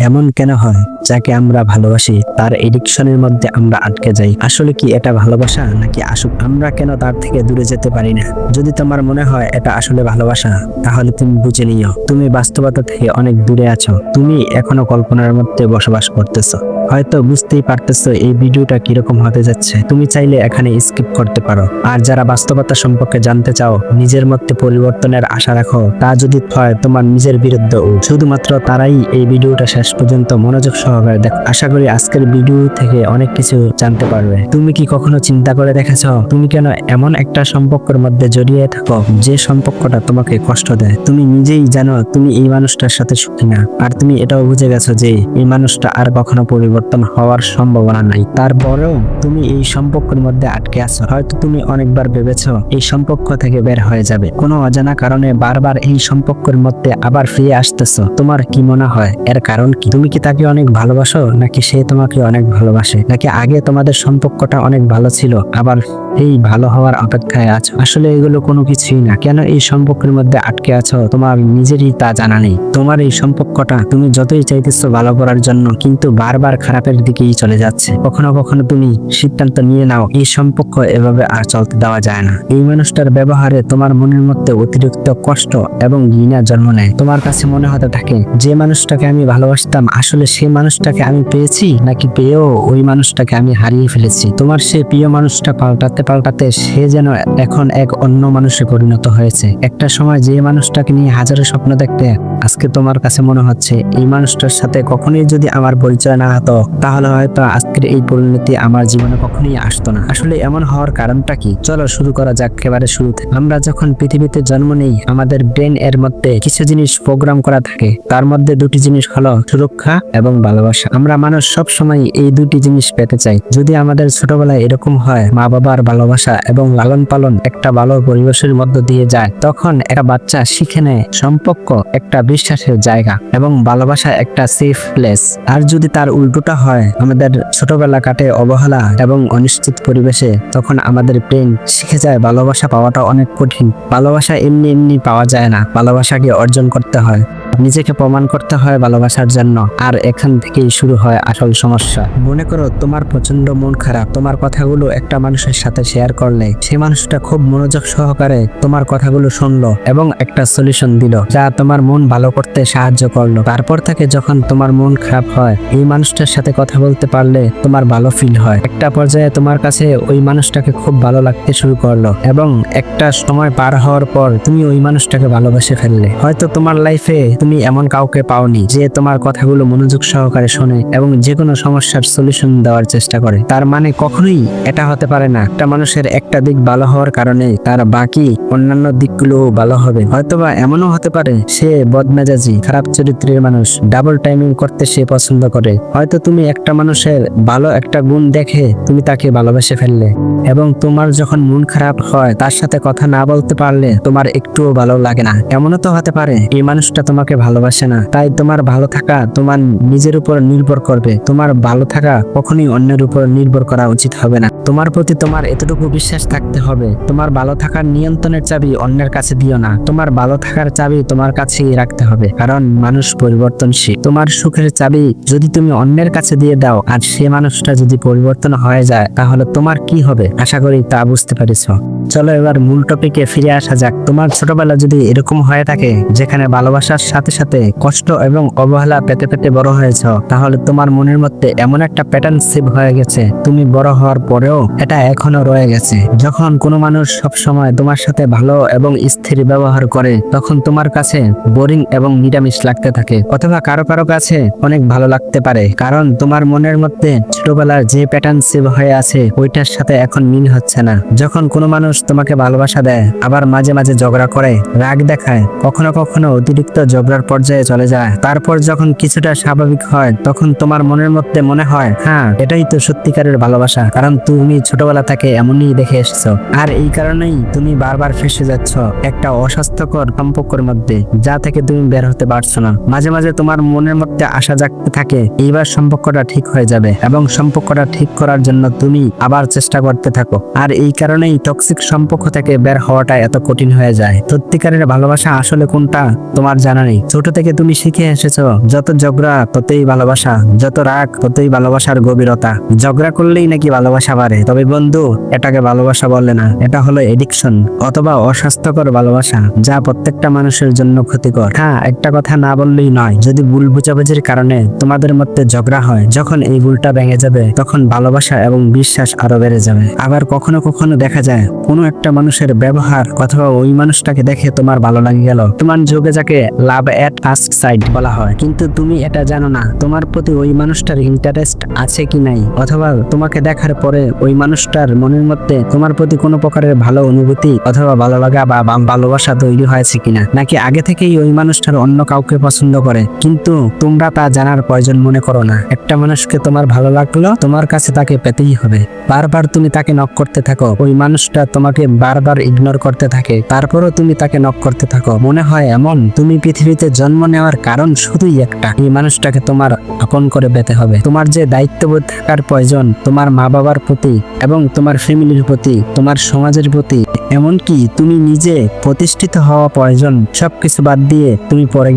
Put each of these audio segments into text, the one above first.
এমন কেন হয় যাকে আমরা ভালোবাসি তার এডিকশনের মধ্যে আমরা আটকে যাই? আসলে কি এটা ভালোবাসা নাকি আসুক? আমরা কেন তার থেকে দূরে যেতে পারি না? যদি তোমার মনে হয় এটা আসলে ভালোবাসা, তাহলে তুমি বুঝে নিও তুমি বাস্তবতা থেকে অনেক দূরে আছো। তুমি এখনো কল্পনার মধ্যে বসবাস করতেছো। হয়তো বুঝতেই পারতেছো এই ভিডিওটা কিরকম হতে যাচ্ছে। তুমি চাইলে এখানে স্কিপ করতে পারো। আর যারা বাস্তবতা সম্পর্কে জানতে চাও, নিজের মধ্যে পরিবর্তনের আশা রাখো, তা যদি হয় তোমার নিজের বিরুদ্ধে, শুধুমাত্র তারাই এই ভিডিওটা শেষ পর্যন্ত মনোযোগ সহকারে দেখো। আশা করি আজকের ভিডিও থেকে অনেক কিছু জানতে পারবে। তুমি কি কখনো চিন্তা করে দেখেছো তুমি কেন এমন একটা সম্পর্কের মধ্যে জড়িয়ে থাকো যে সম্পর্কটা তোমাকে কষ্ট দেয়? তুমি নিজেই জানো তুমি এই মানুষটার সাথে সুখী না, আর তুমি এটাও বুঝে গেছো যে এই মানুষটা আর কখনো পরিবর্তন হওয়ার সম্ভাবনা নাই। তারপরেও তুমি এই সম্পর্কের মধ্যে আটকে আছো। হয়তো তুমি অনেকবার ভেবেছো এই সম্পর্ক থেকে বের হয়ে যাবে, কোনো অজানা কারণে বারবার এই সম্পর্কের মধ্যে আবার ফিরে আসতেছো। তোমার কি মনে হয় এর কারণ কি? তুমি কি তাকে অনেক ভালোবাসো, নাকি সে তোমাকে অনেক ভালোবাসে, নাকি আগে তোমাদের সম্পর্কটা অনেক ভালো ছিল আবার এই ভালো হওয়ার অপেক্ষায় আছো? আসলে এগুলো কোনো কিছুই না। কেন এই সম্পর্কের মধ্যে আটকে আছো তোমার নিজেরই তা জানা নেই। তোমার এই সম্পর্কটা তুমি যতই চাইতেছো ভালো করার জন্য, কিন্তু বারবার খারাপের দিকেই চলে যাচ্ছে। কখনো কখনো তুমি সিদ্ধান্ত নিয়ে নাও এই সম্পর্ক এভাবে আর চলতে দেওয়া যায় না। এই মানুষটার ব্যবহারে তোমার মনের মধ্যে অতিরিক্ত কষ্ট এবং ঘৃণা জন্ম নেয়। তোমার কাছে মনে হতে থাকে যে মানুষটাকে আমি ভালোবাসতাম, আসলে সেই মানুষটাকে আমি পেয়েছি, নাকি পেয়েও ওই মানুষটাকে আমি হারিয়ে ফেলেছি। তোমার সে প্রিয় মানুষটা পাল্টাতে পাল্টাতে সে যেন এখন এক অন্য মানুষে পরিণত হয়েছে। একটা সময় যে মানুষটাকে নিয়ে হাজারো স্বপ্ন দেখতে, আজকে তোমার কাছে মনে হচ্ছে এই মানুষটার সাথে কখনোই যদি আমার পরিচয় না হতো, তাহলে হয়তো আজকের এই পরিণতি আমার জীবনে কখনোই আসতো না। আসলে এমন হওয়ার কারণটা কি? চলো শুরু করা যাক একেবারে শুরুতে। আমরা যখন পৃথিবীতে জন্ম নেই, আমাদের ব্রেন এর মধ্যে কিছু জিনিস প্রোগ্রাম করা থাকে। তার মধ্যে দুটি জিনিস হলো সুরক্ষা এবং ভালোবাসা। আমরা মানুষ সব সময় এই দুটি জিনিস পেতে চাই। যদি আমাদের ছোটবেলায় এরকম হয়, মা বাবার ভালোবাসা এবং লালন পালন একটা ভালো পরিবেশের মধ্য দিয়ে যায়, তখন একটা বাচ্চা শিখে নেয় সম্পর্ক একটা বিশ্বাসের জায়গা এবং ভালোবাসা একটা সেফ প্লেস। আর যদি তার উল্টোটা হয়, আমাদের ছোটবেলা কাটে অবহেলা এবং অনিশ্চিত পরিবেশে, তখন আমাদের ব্রেন শিখে যায় ভালোবাসা পাওয়াটা অনেক কঠিন। ভালোবাসা এমনি এমনি পাওয়া যায় না, ভালোবাসাকে অর্জন করতে হয়, নিজেকে প্রমাণ করতে হয় ভালোবাসার জন্য। আর এখান থেকেই শুরু হয় আসল সমস্যা। মনে করো তোমার প্রচন্ড মন খারাপ, তোমার কথাগুলো একটা মানুষের সাথে শেয়ার করলে সে মানুষটা খুব মনোযোগ সহকারে তোমার কথাগুলো শুনলো এবং একটা সলিউশন দিল, যা তোমার মন ভালো করতে সাহায্য করলো। তারপর থেকে যখন তোমার মন খারাপ হয়, এই মানুষটার সাথে কথা বলতে পারলে তোমার ভালো ফিল হয়। একটা পর্যায়ে তোমার কাছে ওই মানুষটাকে খুব ভালো লাগতে শুরু করলো এবং একটা সময় পার হওয়ার পর তুমি ওই মানুষটাকে ভালোবেসে ফেললে। হয়তো তোমার লাইফে তুমি এমন কাউকে পাওনি যে তোমার কথাগুলো মনোযোগ সহকারে শোনে এবং যে কোনো সমস্যার সলিউশন দেওয়ার চেষ্টা করে। তার মানে কখনোই এটা হতে পারে না একটা মানুষের একটা দিক ভালো হওয়ার কারণে তার বাকি অন্যান্য দিকগুলো ভালো হবে। হয়তোবা এমনও হতে পারে সে বদমেজাজি, খারাপ চরিত্রের মানুষ, ডাবল টাইমিং করতে সে পছন্দ করে। হয়তো তুমি একটা মানুষের ভালো একটা গুণ দেখে তুমি তাকে ভালোবেসে ফেললে এবং তোমার যখন মন খারাপ হয় তার সাথে কথা না বলতে পারলে তোমার একটুও ভালো লাগে না। এমনও তো হতে পারে এই মানুষটা তোমাকে ভালোবাসে না, তাই তোমার ভালো থাকা তোমার নিজের উপর নির্ভর করবে। তোমার ভালো থাকা কখনোই অন্যের উপর নির্ভর করা উচিত হবে না। তোমার প্রতি তোমার এতটুকু বিশ্বাস থাকতে হবে, তোমার ভালো থাকার নিয়ন্ত্রণের চাবি অন্যের কাছে দিও না, তোমার ভালো থাকার চাবি তোমার কাছেই রাখতে হবে। কারণ মানুষ পরিবর্তনশীল। তোমার সুখের চাবি যদি তুমি অন্যের কাছে দিয়ে দাও আর সে মানুষটা যদি পরিবর্তন হয়ে যায়, তাহলে তোমার কি হবে? আশা করি তা বুঝতে পেরেছো। চলো এবার মূল টপিকে ফিরে আসা যাক। তোমার ছোটবেলা যদি এরকম হয়ে থাকে যেখানে ভালোবাসার সাথে সাথে কষ্ট এবং অবহেলা পেতে পেতে বড় হয়েছ, তাহলে তোমার মনের মধ্যে এমন একটা প্যাটার্ন সেভ হয়ে গেছে, তুমি বড় হওয়ার পরেও এটা এখনো রয়ে গেছে। যখন কোনো মানুষ সব সময় তোমার সাথে ভালো এবং স্থির ব্যবহার করে, তখন তোমার কাছে বোরিং এবং নিরামিষ লাগতে থাকে, অথবা কারো কারো কাছে অনেক ভালো লাগতে পারে। কারণ তোমার মনের মধ্যে ছোটবেলার যে প্যাটার্ন সেভ হয়ে আছে ওইটার সাথে এখন মিল হচ্ছে না। যখন কোনো মানুষ তোমাকে ভালোবাসা দেয়, আবার মাঝে মাঝে ঝগড়া করে, রাগ দেখায়, কখনো কখনো অতিরিক্ত ঝগড়ার পর্যায়ে চলে যায়, তারপর যখন কিছুটা স্বাভাবিক হয়, তখন তোমার মনের মধ্যে মনে হয় হ্যাঁ এটাই তো সত্যিকারের ভালোবাসা, কারণ তুমি ছোটবেলা থেকে এমনই দেখে এসেছো। আর এই কারণেই তুমি বারবার ফেসে যাচ্ছ একটা অস্বাস্থ্যকর সম্পর্কের মধ্যে, যা থেকে তুমি বের হতে পারছো না। মাঝে মাঝে তোমার মনের মধ্যে আশা জাগতে থাকে এইবার সম্পর্কটা ঠিক হয়ে যাবে, এবং সম্পর্কটা ঠিক করার জন্য তুমি আবার চেষ্টা করতে থাকো। আর এই কারণেই টক্সিক সম্পর্ক থেকে বের হওয়াটা এত কঠিন হয়ে যায়। সত্যিকারের ভালোবাসা আসলে কোনটা তোমার জানা নেই। ছোট থেকে তুমি শিখে এসেছো যত ঝগড়া ততই ভালোবাসা, যত রাগ ততই ভালোবাসার গভীরতা। ঝগড়া করলেই নাকি ভালোবাসা বাড়ে। তবে বন্ধু, এটাকে ভালোবাসা বলে না, এটা হলো এডিকশন অথবা অস্বাস্থ্যকর ভালোবাসা, যা প্রত্যেকটা মানুষের জন্য ক্ষতিকর। হ্যাঁ, একটা কথা না বললেই নয়, যদি ভুল বোঝাবুঝির কারণে তোমাদের মধ্যে ঝগড়া হয়, যখন এই ভুলটা ভেঙে যাবে তখন ভালোবাসা এবং বিশ্বাস আরো বেড়ে যাবে। আবার কখনো কখনো দেখা যায় কোনো একটা মানুষের ব্যবহার অথবা ওই মানুষটাকে দেখে তোমার ভালো লাগে গেল। তোমার যোগে যাকে লাভ এট ফার্স্ট সাইট বলা হয়, কিন্তু তুমি এটা জানো না তোমার প্রতি ওই মানুষটার ইন্টারেস্ট আছে কি নাই, অথবা তোমাকে দেখার পরে ওই মানুষটার মনের মধ্যে তোমার প্রতি কোনো প্রকারের ভালো অনুভূতি অথবা ভালো লাগা বা ভালোবাসা তৈরি হয়েছে কিনা, নাকি আগে থেকেই ওই মানুষটার অন্য কাউকে পছন্দ করে কিন্তু তোমরা তা জানার প্রয়োজন মনে করো না। একটা মানুষকে তোমার ভালো লাগলো, তোমার কাছে তাকে পেতেই হবে। বারবার তুমি তাকে নক করতে থাকো, ওই মানুষটা তোমাকে বারবার ইগনোর করতে থাকে, তারপরও তুমি তাকে নক করতে থাকো। মনে হয় এমন তুমি পৃথিবীতে জন্ম নেওয়ার কারণ শুধুই একটা, এই মানুষটাকে তোমার আপন করে পেতে হবে। তোমার যে দায়িত্ববোধ থাকার প্রয়োজন তোমার মা বাবার প্রতি এবং তোমার ফ্যামিলির প্রতি, তোমার সমাজের প্রতি, এমনকি তুমি নিজে প্রতিষ্ঠিত হওয়া প্রয়োজন, সবকিছু বাদ দিয়ে তুমি পড়ে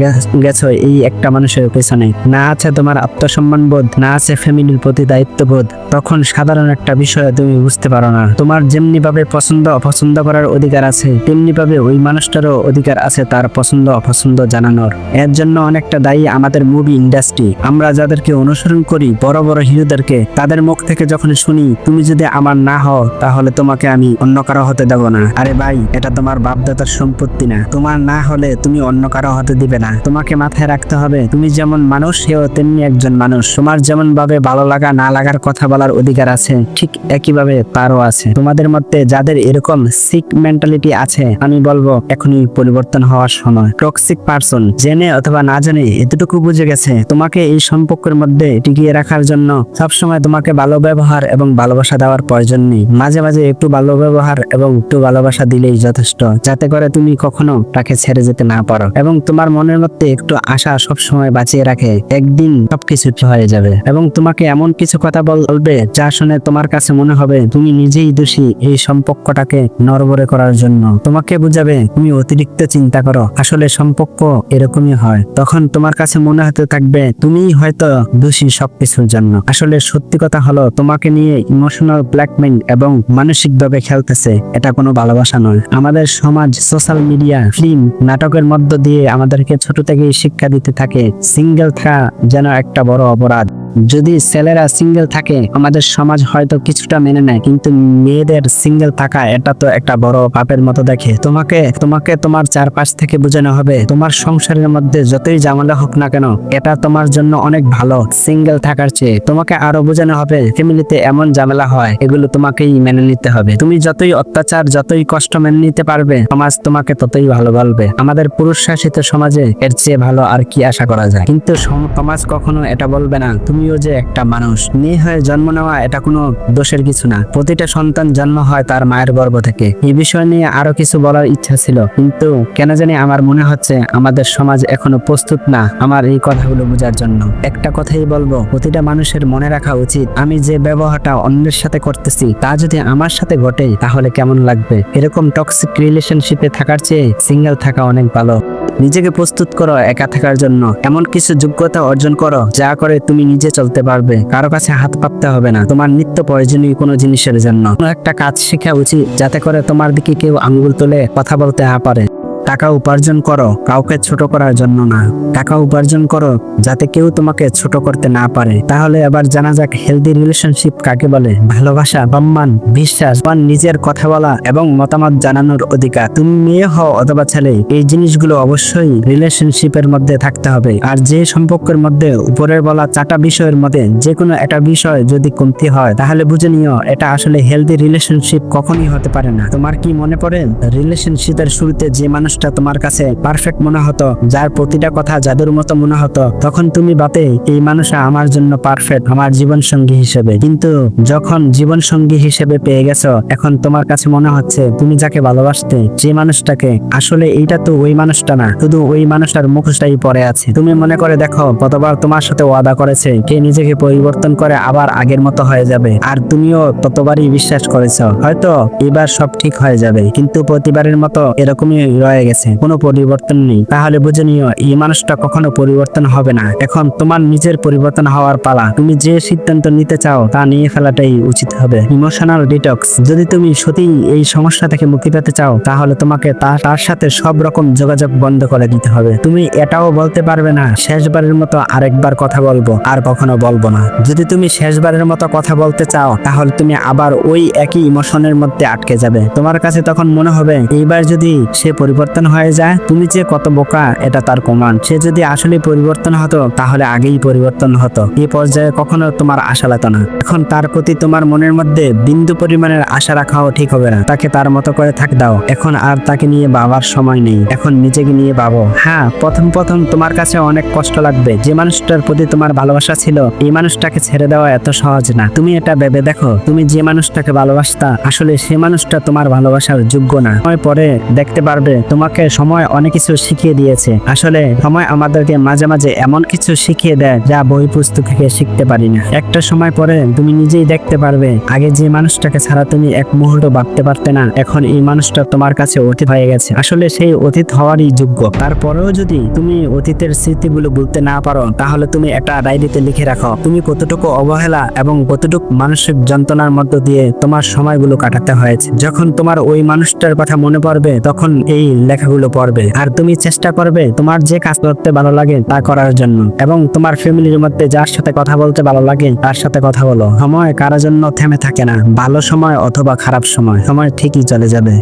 গেছো এই একটা মানুষের পেছনে। না আছে তোমার আত্মসম্মান বোধ, না আছে ফ্যামিলির প্রতি দায়িত্ববোধ। তখন সাধারণ একটা বিষয় তুমি বুঝতে পারো না। তোমার যেমনি ভাবে পছন্দ অপছন্দ করার অধিকার আছে, তেমনি ভাবে ওই মানুষটারও অধিকার আছে তার পছন্দ অপছন্দ জানানোর। এর জন্য অনেকটা দায়ী আমাদের মুভি ইন্ডাস্ট্রি। আমরা যাদেরকে অনুসরণ করি, বড় বড় হিরোদেরকে, তাদের মুখ থেকে যখন শুনি তুমি যদি আমার না হও তাহলে তোমাকে আমি অন্য কারো হতে দেব না। আরে ভাই, এটা তোমার বাপদাদার সম্পত্তি না। তোমার না হলে তুমি অন্য কারো হতে দিবে না। তোমাকে মাথায় রাখতে হবে তুমি যেমন মানুষ সেও তেমনি একজন মানুষ। তোমার যেমন ভাবে ভালো লাগা না লাগার কথা বলার অধিকার আছে, ঠিক একইভাবে তারও আছে। তোমাদের মধ্যে যাদের এরকম সিক মেন্টালিটি আছে, আমি বলবো এখনই পরিবর্তন হওয়ার সময়। টক্সিক পারসন জেনে অথবা না জেনে এতটুকু বুঝে গেছে তোমাকে এই সম্পর্কের মধ্যে টিকিয়ে রাখার জন্য সবসময় তোমাকে ভালো ব্যবহার এবং ভালোবাসা দেওয়ার প্রয়োজন নেই। মাঝে মাঝে একটু ভালো ব্যবহার এবং একটু ভালোবাসা দিলেই যথেষ্ট, যাতে করে তুমি কখনো তাকে ছেড়ে যেতে না পারো এবং তোমার মনের মধ্যে একটু আশা সবসময় বাঁচিয়ে রাখে একদিন সবকিছু হয়ে যাবে। এবং তোমাকে এমন কিছু কথা বলবে যা শুনে তোমার কাছে মনে হবে তুমি নিজেই দোষী এই সম্পর্কটাকে নড়বড়ে করার জন্য। তোমাকে বুঝাবে তুমি অতিরিক্ত চিন্তা করো, আসলে সম্পর্ক এরকমই হয়। তখন তোমার কাছে মনে হতে থাকবে তুমিই হয়তো দোষী সবকিছুর জন্য। আসলে সত্যি কথা হলো তোমাকে নিয়ে ইমোশনাল ব্ল্যাকমেইল এবং মানসিকভাবে খেলতেছে। এটা কোনো ভালোবাসা নয়। আমাদের সমাজ, সোশ্যাল মিডিয়া, ফিল্ম, নাটকের মধ্য দিয়ে আমাদেরকে ছোট থেকেই শিক্ষা দিতে থাকে সিঙ্গেল থাকা যেন একটা বড় অপরাধ। যদি ছেলেরা সিঙ্গেল থাকে আমাদের সমাজ হয়তো কিছুটা মেনে নেয়, কিন্তু মেয়েদের সিঙ্গেল থাকা এটা তো একটা বড় পাপের মতো দেখে। তোমাকে তোমার চারপাশ থেকে বোঝানো হবে তোমার সংসারের মধ্যে যতই ঝামেলা হোক না কেন এটা তোমার জন্য অনেক ভালো সিঙ্গেল থাকার চেয়ে। তোমাকে আরো বোঝানো হবে ফ্যামিলিতে এমন ঝামেলা হয়, এগুলো তোমাকেই মেনে নিতে হবে। তুমি যতই অত্যাচার যতই কষ্ট মেনে নিতে পারবে সমাজ তোমাকে ততই ভালো বলবে। আমাদের পুরুষ শাসিত সমাজে এর চেয়ে ভালো আর কি আশা করা যায়? কিন্তু সমাজ কখনো এটা বলবে না তুমিও যে একটা মানুষ। মেয়ে হয়ে জন্ম নেওয়া এটা কোনো দোষের কিছু না। প্রতিটা সন্তান জন্ম হয় তার মায়ের গর্ভ থেকে। এই বিষয় নিয়ে আরো কিছু বলার ইচ্ছা ছিল, কিন্তু কেন জানি আমার মনে হচ্ছে আমাদের সমাজ এখনো প্রস্তুত না আমার এই কথাগুলো বোঝার জন্য। একটা কথাই বলবো, প্রতিটা মানুষের মনে রাখা উচিত আমি যে ব্যবহারটা অন্যের সাথে করতেছি তা যদি আমার সাথে ঘটে তাহলে কেমন লাগবে। এরকম টক্সিক রিলেশনশিপে থাকার চেয়ে সিঙ্গেল থাকা অনেক ভালো। নিজেকে প্রস্তুত করো একা থাকার জন্য। এমন কিছু যোগ্যতা অর্জন করো যা করে তুমি নিজে চলতে পারবে, কারো কাছে হাত পাততে হবে না তোমার নিত্য প্রয়োজনীয় কোনো জিনিসের জন্য। কোনো একটা কাজ শেখা উচিত যাতে করে তোমার দিকে কেউ আঙ্গুল তুলে কথা বলতে না পারে। টাকা উপার্জন করো কাউকে ছোট করার জন্য না, টাকা উপার্জন করো যাতে কেউ তোমাকে ছোট করতে না পারে। তাহলে এবার জানা যাক হেলদি রিলেশনশিপ কাকে বলে। ভালোবাসা, সম্মান, বিশ্বাস, নিজের কথা বলা এবং মতামত জানানোর অধিকার। তুমি মেয়ে হও অথবা ছেলে, এই জিনিসগুলো অবশ্যই রিলেশনশিপের মধ্যে থাকতে হবে। আর যে সম্পর্কের মধ্যে উপরের বলা 4টা বিষয়ের মধ্যে যে কোনো একটা বিষয় যদি কমতি হয় তাহলে বুঝে নিও এটা আসলে হেলদি রিলেশনশিপ কখনই হতে পারে না। তোমার কি মনে পড়ে রিলেশনশিপের শুরুতে যে মানুষ মানুষটা তোমার কাছে পারফেক্ট মনে হতো, যার প্রতিটা কথা জাদুর মতো মনে হতো, তখন তুমি ভাবতে এই মানুষটা আমার জন্য পারফেক্ট, আমার জীবন সঙ্গী হিসেবে। কিন্তু যখন জীবন সঙ্গী হিসেবে পেয়ে গেছো, এখন তোমার কাছে মনে হচ্ছে তুমি যাকে ভালোবাসতে, যে মানুষটাকে, আসলে এইটা তো ওই মানুষটা না, শুধু ওই মানুষটার মুখোশটাই পরে আছে। তুমি মনে করে দেখো কতবার তোমার সাথে ওয়াদা করেছে কে নিজেকে পরিবর্তন করে আবার আগের মতো হয়ে যাবে, আর তুমিও ততবারই বিশ্বাস করেছো হয়তো এবার সব ঠিক হয়ে যাবে, কিন্তু প্রতিবারের মতো এরকমই রয়ে গেছে, কোনো পরিবর্তন নেই। তাহলে বুঝে নিও এই মানুষটা কখনো পরিবর্তন হবে না। এখন তোমার নিজের পরিবর্তন হওয়ার পালা। তুমি যে সিদ্ধান্ত নিতে চাও তা নিয়ে ফেলাটাই উচিত হবে। Emotional detox. যদি তুমি সত্যি এই সমস্যা থেকে মুক্তি পেতে চাও, তাহলে তোমাকে তার সাথে সব রকম যোগাযোগ বন্ধ করে দিতে হবে। তুমি এটাও বলতে পারবে না শেষবারের মতো আরেকবার কথা বলবো, আর কখনো বলবো না। যদি তুমি শেষবারের মতো কথা বলতে চাও, তাহলে তুমি আবার ওই একই ইমোশনের মধ্যে আটকে যাবে। তোমার কাছে তখন মনে হবে এইবার যদি সে পরিবর্তন হয়ে যায়, তুমি যে কত বোকা এটা তার প্রমাণ। সে যদি আসলে পরিবর্তন হতো তাহলে আগেই পরিবর্তন হতো। এই পর্যায়ে কখনো তোমার আশা লাগতো না। এখন তার প্রতি তোমার মনের মধ্যে বিন্দু পরিমাণের আশা রাখাও ঠিক হবে না। তাকে তার মতো করে থাক দাও। এখন আর তাকে নিয়ে ভাবার সময় নেই, এখন নিজেকে নিয়ে ভাবো। হ্যাঁ, প্রথম তোমার কাছে অনেক কষ্ট লাগবে। যে মানুষটার প্রতি তোমার ভালোবাসা ছিল, এই মানুষটাকে ছেড়ে দেওয়া এত সহজ না। তুমি এটা ভেবে দেখো, তুমি যে মানুষটাকে ভালোবাসতা, আসলে সে মানুষটা তোমার ভালোবাসার যোগ্য না। সময় পরে দেখতে পারবে তোমাকে সময় অনেক কিছু শিখিয়ে দিয়েছে। আসলে সময় আমাদেরকে মাঝে মাঝে এমন কিছু শিখিয়ে দেয় যা বই পুস্তক থেকে শিখতে পারি না। একটা সময় পরে তুমি নিজেই দেখতে পারবে আগে যে মানুষটাকে ছাড়া তুমি এক মুহূর্ত ভাবতে পারতে না, এখন এই মানুষটা তোমার কাছে অতীত হয়ে গেছে। আসলে সেই অতীত হওয়ারই যোগ্য। তারপরেও যদি তুমি অতীতের স্মৃতিগুলো ভুলতে না পারো, তাহলে তুমি একটা ডায়েরিতে লিখে রাখো তুমি কতটুকু অবহেলা এবং কতটুকু মানসিক যন্ত্রণার মধ্য দিয়ে তোমার সময়গুলো কাটাতে হয়েছে। যখন তোমার ওই মানুষটার কথা মনে পড়বে, তখন এই লেখাগুলো পড়বে, আর তুমি চেষ্টা করবে তোমার যে কাজ করতে ভালো লাগে তা করার জন্য, এবং তোমার ফ্যামিলির মধ্যে যার সাথে কথা বলতে ভালো লাগে তার সাথে কথা বলো। সময় কারোর জন্য থেমে থাকে না, ভালো সময় অথবা খারাপ সময়, সময় ঠিকই চলে যাবে।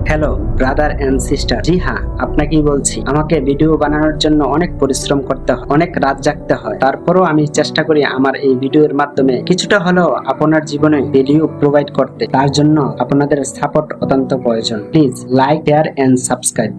হ্যালো ব্রাদার এন্ড সিস্টার, জি হ্যাঁ, আপনাকেই বলছি। আমাকে ভিডিও বানানোর জন্য অনেক পরিশ্রম করতে হয়, অনেক রাত জাগতে হয়। তারপরও আমি চেষ্টা করি আমার এই ভিডিওর মাধ্যমে কিছুটা হলেও আপনার জীবনে ভিডিও প্রোভাইড করতে। তার জন্য আপনাদের সাপোর্ট অত্যন্ত প্রয়োজন। Please like, share and subscribe.